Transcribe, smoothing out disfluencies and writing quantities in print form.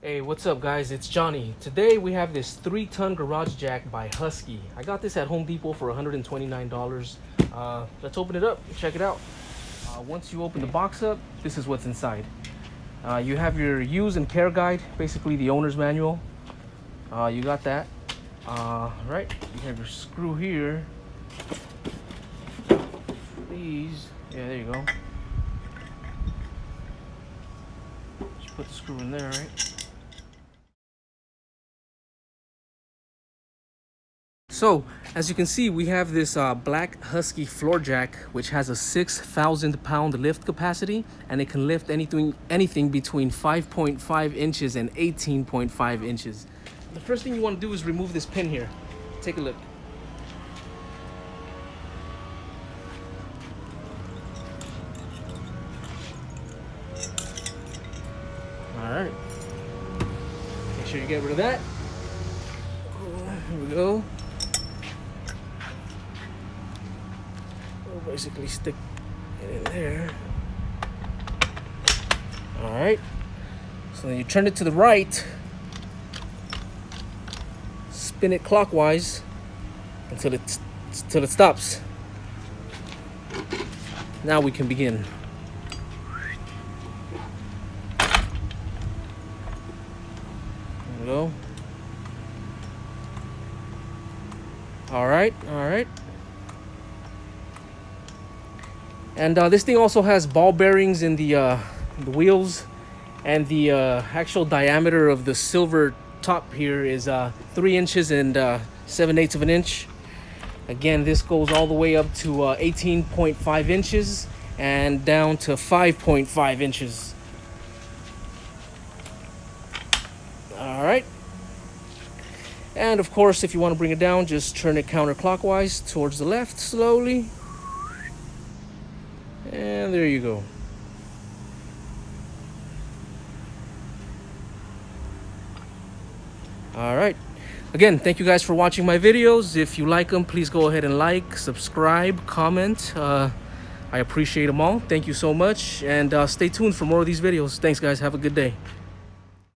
Hey, what's up guys? It's Johnny. Today we have this 3-ton garage jack by Husky. I got this at Home Depot for $129. Let's open it up and check it out. Once you open the box up, this is what's inside. You have your use and care guide, basically the owner's manual. You got that. Right, you have your screw here. These, yeah, there you go. Just put the screw in there, right? So, as you can see, we have this black Husky Floor Jack, which has a 6,000 pound lift capacity, and it can lift anything between 5.5 inches and 18.5 inches. The first thing you want to do is remove this pin here. Take a look. All right. Make sure you get rid of that. Here we go. We'll basically stick it in there. All right. So then you turn it to the right. Spin it clockwise until it stops. Now we can begin. There we go. All right. And this thing also has ball bearings in the wheels, and the actual diameter of the silver top here is 3 inches and 7/8 of an inch. Again, this goes all the way up to 18.5 inches and down to 5.5 inches. All right. And of course, if you want to bring it down, just turn it counterclockwise towards the left slowly. And there you go. All right. Again, thank you guys for watching my videos. If you like them, please go ahead and like, subscribe, comment. I appreciate them all. Thank you so much. And stay tuned for more of these videos. Thanks, guys. Have a good day.